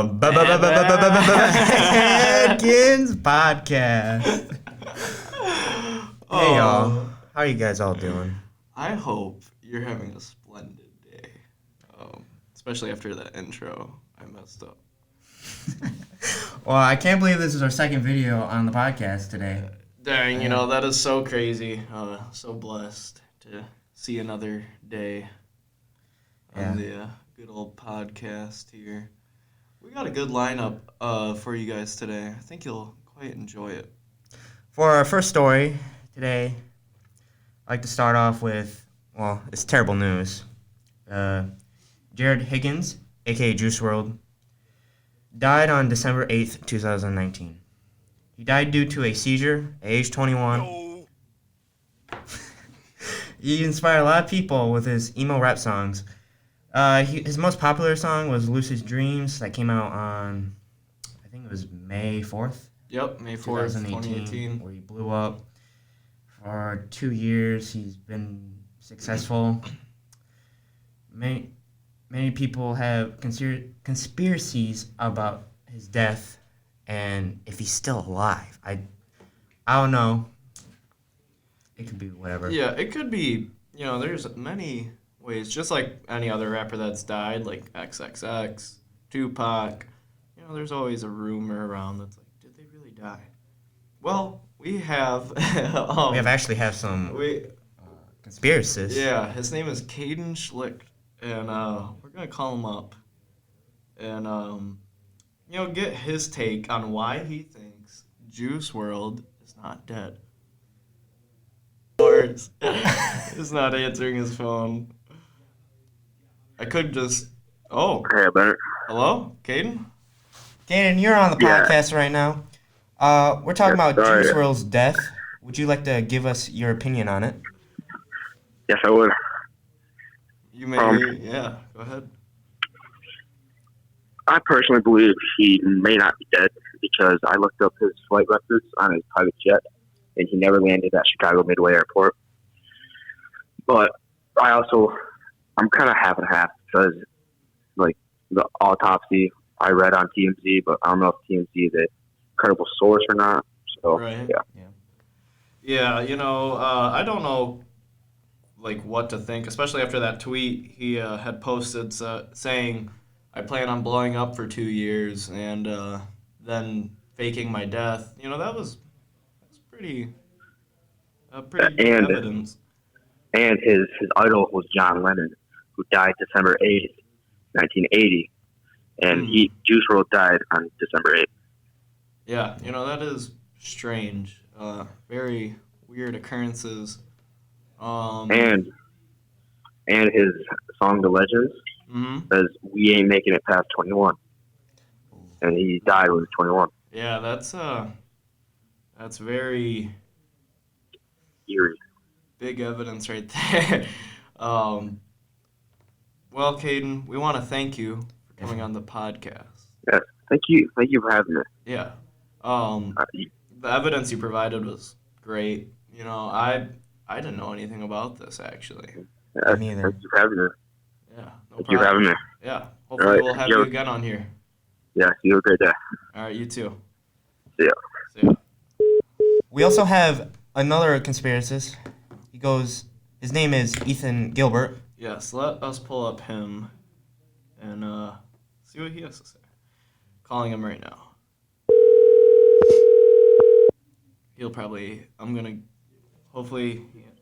Badkins podcast. Hey y'all, how are you guys all doing? I hope you're having a splendid day, especially after that intro I messed up. Well, I can't believe this is our second video on the podcast today. Dang, that is so crazy. So blessed to see another day on the good old podcast here. We got a good lineup for you guys today. I think you'll quite enjoy it. For our first story today, I'd like to start off with, well, it's terrible news. Jared Higgins, a.k.a. Juice WRLD, died on December 8th, 2019. He died due to a seizure at age 21. No. He inspired a lot of people with his emo rap songs. His most popular song was Lucid Dreams that came out on, I think it was May 4th. Yep, May 4th, 2018. Where he blew up. For 2 years, he's been successful. Many people have conspiracies about his death and if he's still alive. I don't know. It could be whatever. Yeah, it could be, there's many ways, just like any other rapper that's died, like XXX, Tupac. There's always a rumor around that's like, did they really die? Well, we have... we actually have some conspiracists. Yeah, his name is Caden Schlicht, and we're going to call him up and, get his take on why he thinks Juice WRLD is not dead. Words. He's not answering his phone. I could just... Oh. Okay, better. Hello? Caden? Caden, you're on the podcast right now. We're talking about Juice WRLD's death. Would you like to give us your opinion on it? Yes, I would. You may... yeah, go ahead. I personally believe he may not be dead because I looked up his flight records on his private jet, and he never landed at Chicago Midway Airport. But I'm kind of half and half because, like, the autopsy I read on TMZ, but I don't know if TMZ is a credible source or not. So, right. Yeah. Yeah, I don't know, like, what to think, especially after that tweet he had posted saying, I plan on blowing up for 2 years and then faking my death. That's pretty good evidence. And his idol was John Lennon, who died December 8th, 1980. And Juice WRLD died on December 8th. Yeah, that is strange. Very weird occurrences. And his song The Legends says, we ain't making it past 21. And he died when he was 21. Yeah, that's very... eerie. Big evidence right there. Well, Caden, we want to thank you for coming on the podcast. Yeah, thank you for having me. Yeah. The evidence you provided was great. I didn't know anything about this, actually. Yeah, thank you for having me. Yeah, thank you for having me. Yeah, hopefully we'll have you again on here. Yeah, you have a great day. All right, you too. See ya. We also have another conspiracist. His name is Ethan Gilbert. Yes, let us pull up him and see what he has to say. Calling him right now.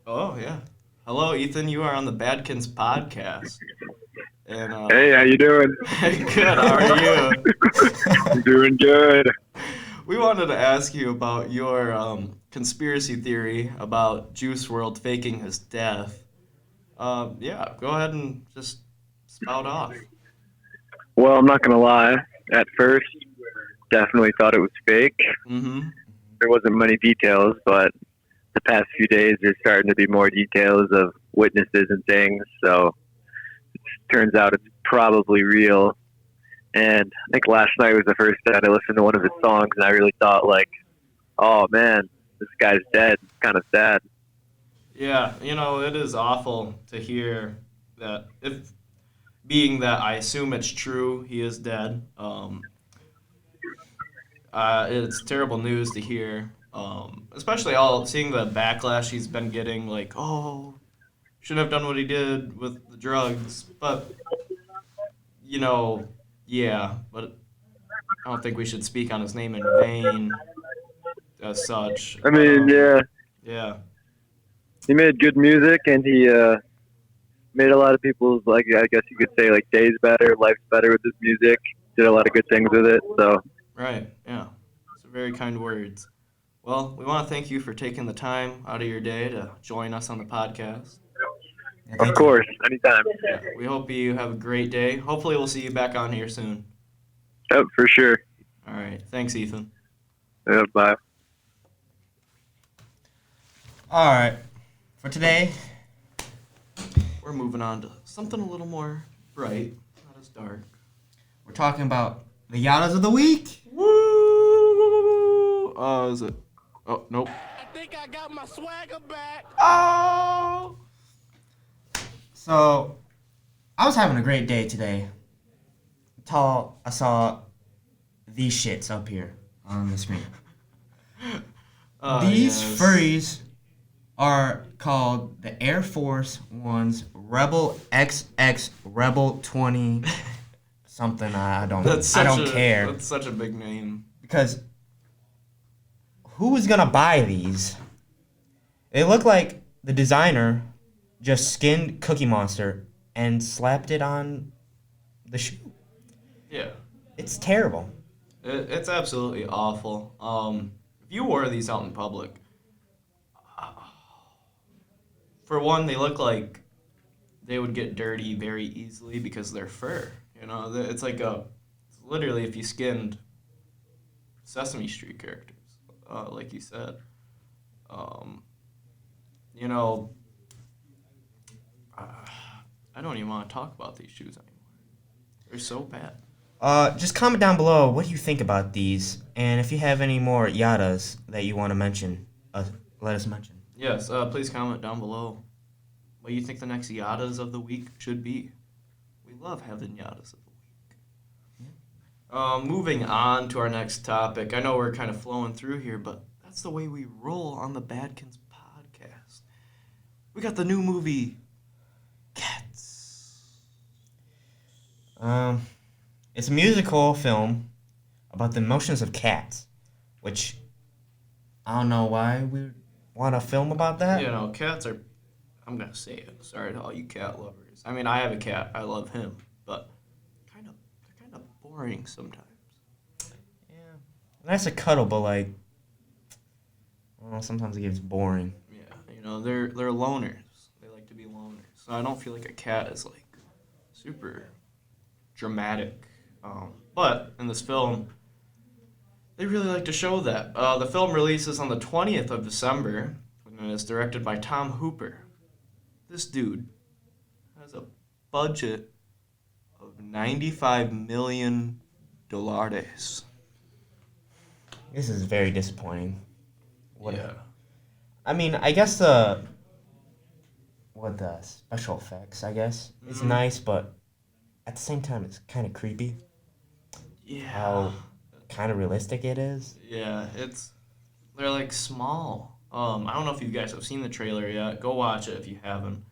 Oh, yeah. Hello, Ethan, you are on the Badkins podcast. And, hey, how you doing? Good, how are you? I'm doing good. We wanted to ask you about your conspiracy theory about Juice WRLD faking his death. Yeah, go ahead and just spout off. Well, I'm not going to lie. At first, definitely thought it was fake. Mm-hmm. There wasn't many details, but the past few days there's starting to be more details of witnesses and things, so it turns out it's probably real. And I think last night was the first time I listened to one of his songs, and I really thought, like, oh, man, this guy's dead. It's kind of sad. Yeah, it is awful to hear that, being that I assume it's true, he is dead. It's terrible news to hear. Especially all seeing the backlash he's been getting, like, oh, shouldn't have done what he did with the drugs. But, you know, yeah, but I don't think we should speak on his name in vain as such. I But, mean, yeah, yeah. he made good music, and he made a lot of people's, like, I guess you could say, like, days better, life's better with his music. Did a lot of good things with it. So, Right, yeah. Those are very kind words. Well, we want to thank you for taking the time out of your day to join us on the podcast. Yeah, of thank you. course, anytime. Yeah, we hope you have a great day. Hopefully, we'll see you back on here soon. Yep, for sure. All right. Thanks, Ethan. Bye. All right. For today, We're moving on to something a little more bright, not as dark. we're talking about the Yadas of the week. Woo! Is it? Oh, nope. I think I got my swagger back. Oh! So, I was having a great day today. I saw these shits up here on the screen. These yes. furries are called the Air Force One's Rebel XX Rebel 20 something. I don't care. That's such a big name. Because who is gonna buy these? They look like the designer just skinned Cookie Monster and slapped it on the shoe. Yeah. It's terrible. It's absolutely awful. If you wore these out in public, for one, they look like they would get dirty very easily because they're fur. You know, it's like it's literally if you skinned Sesame Street characters, like you said. You know, I don't even want to talk about these shoes anymore. They're so bad. Just comment down below what you think about these, and if you have any more yadas that you want to mention, let us mention. Yes, please comment down below what you think the next Yadas of the week should be. We love having Yadas of the week. Moving on to our next topic. I know we're kind of flowing through here, but that's the way we roll on the Badkins podcast. We got the new movie, Cats. It's a musical film about the emotions of cats, which I don't know why we want to film about that. You know, cats are, I'm going to say it. Sorry to all you cat lovers. I mean, I have a cat. I love him, but they're kind of boring sometimes. Yeah. Nice to cuddle, but like, well, sometimes it gets boring. Yeah, you know, they're loners. They like to be loners. So I don't feel like a cat is like super dramatic. But in this film, they really like to show that. The film releases on the 20th of December, and it's directed by Tom Hooper. This dude has a budget of $95 million. This is very disappointing. Yeah. I mean, I guess the special effects, I guess, it's nice, but at the same time, it's kind of creepy. Yeah. How kind of realistic it is. Yeah, they're like small. I don't know if you guys have seen the trailer yet. Go watch it if you haven't.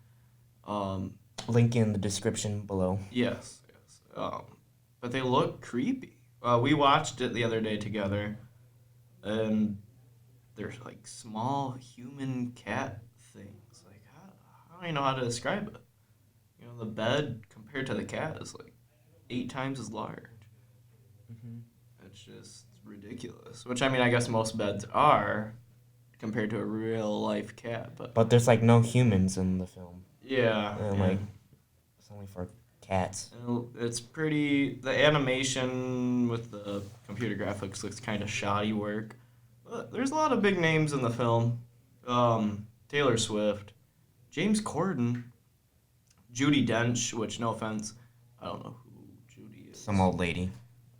Link in the description below. Yes. But they look creepy. We watched it the other day together, and they're like small human cat things. Like I don't even know how to describe it. You know, the bed compared to the cat is like 8 times as large. Mm-hmm. It's just ridiculous. Which I mean, I guess most beds are compared to a real life cat, But there's like no humans in the film. yeah, And yeah. like it's only for cats. And it's pretty. The animation with the computer graphics looks kind of shoddy work. But there's a lot of big names in the film. Taylor Swift, James Corden, Judi Dench, which no offense, I don't know who Judy is. Some old lady.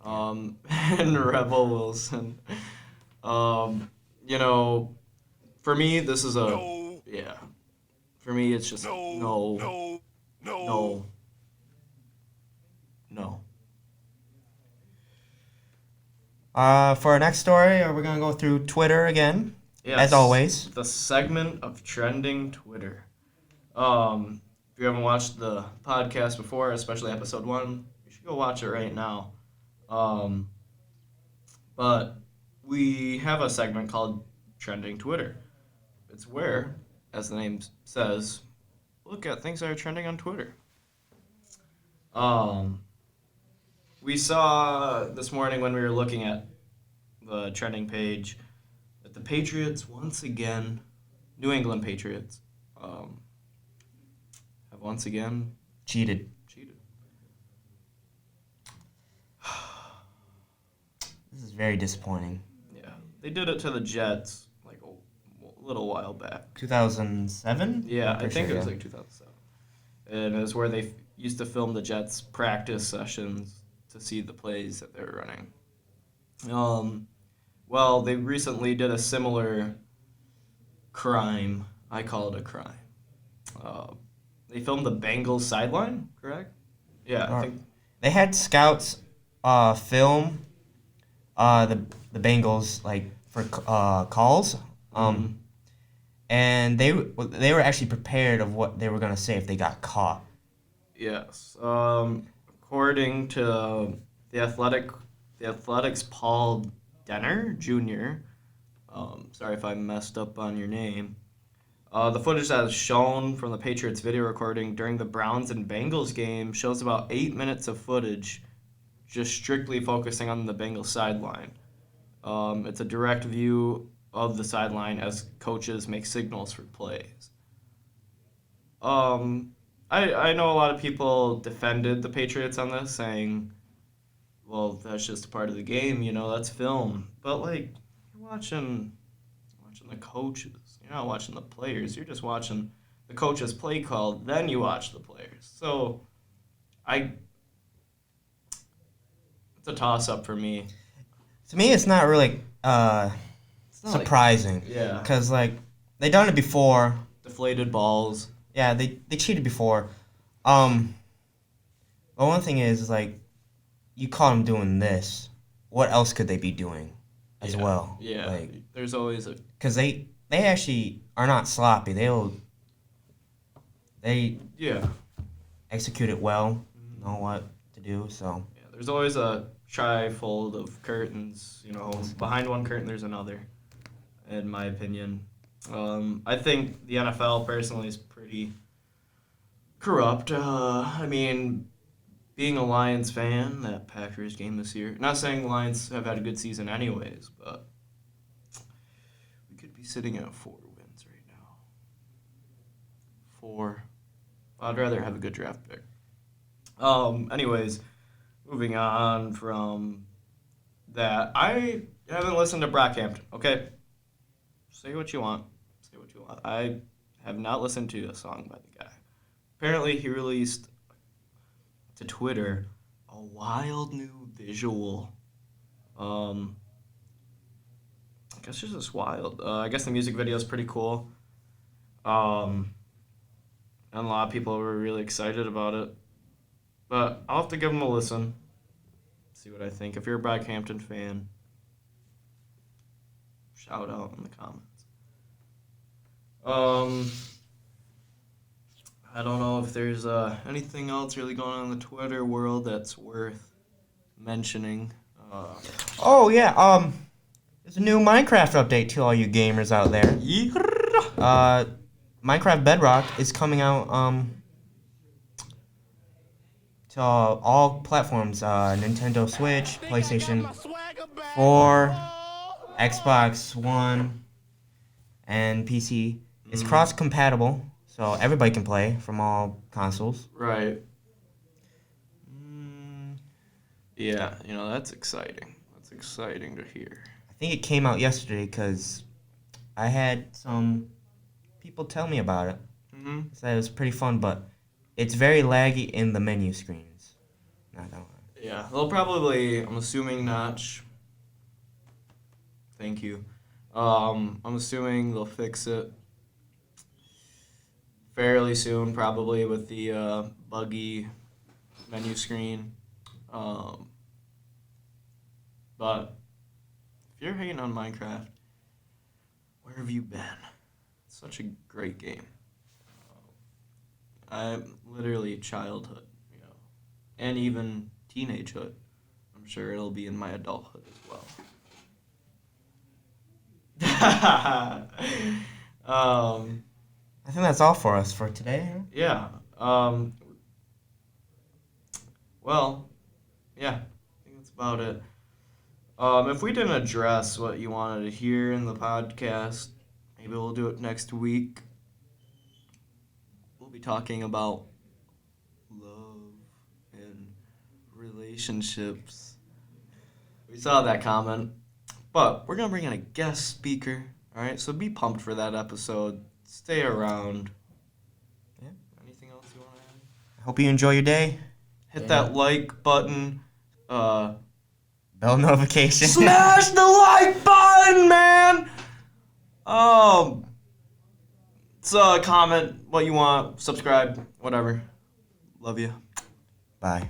And Rebel Wilson. You know, for me, this is a yeah. For me, it's just no. For our next story, we're gonna go through Twitter again, as always. The segment of trending Twitter. If you haven't watched the podcast before, especially episode 1, you should go watch it right now. But we have a segment called Trending Twitter. It's where, as the name says, look at things that are trending on Twitter. We saw this morning when we were looking at the trending page that the Patriots once again, New England Patriots, have once again Cheated. This is very disappointing. Yeah, they did it to the Jets like a little while back. 2007? Yeah, I think it was like 2007. And it was where they used to film the Jets practice sessions to see the plays that they were running. Well, they recently did a similar crime. I call it a crime. They filmed the Bengals sideline, correct? Yeah, I think. They had scouts film the Bengals like for calls. And they were actually prepared of what they were gonna say if they got caught. Yes. According to the Athletics Paul Denner Jr. Sorry if I messed up on your name. The footage that is shown from the Patriots video recording during the Browns and Bengals game shows about 8 minutes of footage just strictly focusing on the Bengals sideline. It's a direct view of the sideline as coaches make signals for plays. I know a lot of people defended the Patriots on this, saying, well, that's just a part of the game, that's film. But, like, you're watching the coaches. You're not watching the players. You're just watching the coach's play call, then you watch the players. So, it's a toss-up for me. To me, it's not really surprising. Yeah. Because, like, they done it before. Deflated balls. Yeah, they cheated before. But one thing is, like, you caught them doing this. What else could they be doing as well? Yeah, like, there's always a... Because they actually are not sloppy. They execute it well, know what to do, so... Yeah, there's always a trifold of curtains, behind one curtain there's another, in my opinion. I think the NFL personally is pretty corrupt. Being a Lions fan, that Packers game this year, not saying the Lions have had a good season anyways, but we could be sitting at 4 wins right now. 4. I'd rather have a good draft pick. Anyways, moving on from that, I haven't listened to Brockhampton, okay? Say what you want. I have not listened to a song by the guy. Apparently, he released to Twitter a wild new visual. I guess it's just wild. I guess the music video is pretty cool. And a lot of people were really excited about it. But I'll have to give him a listen. See what I think. If you're a Brockhampton fan, shout out in the comments. I don't know if there's anything else really going on in the Twitter world that's worth mentioning. Oh, yeah, there's a new Minecraft update to all you gamers out there. Minecraft Bedrock is coming out to all platforms, Nintendo Switch, PlayStation 4, Xbox One, and PC. It's cross-compatible, so everybody can play from all consoles. Right. Yeah, that's exciting. That's exciting to hear. I think it came out yesterday because I had some people tell me about it. Said it was pretty fun, but it's very laggy in the menu screens. Not gonna lie. Yeah, they'll probably, I'm assuming, notch. Thank you. I'm assuming they'll fix it fairly soon, probably with the buggy menu screen. But if you're hating on Minecraft, where have you been? It's such a great game. I'm literally childhood, and even teenagehood. I'm sure it'll be in my adulthood as well. I think that's all for us for today. Huh? Yeah. Well, yeah. I think that's about it. If we didn't address what you wanted to hear in the podcast, maybe we'll do it next week. We'll be talking about love and relationships. We saw that comment. But we're going to bring in a guest speaker. All right, so be pumped for that episode. Stay around. Yeah. Anything else you want to add? I hope you enjoy your day. Hit that like button. Bell notification. Smash the like button, man! So comment what you want, subscribe, whatever. Love you. Bye.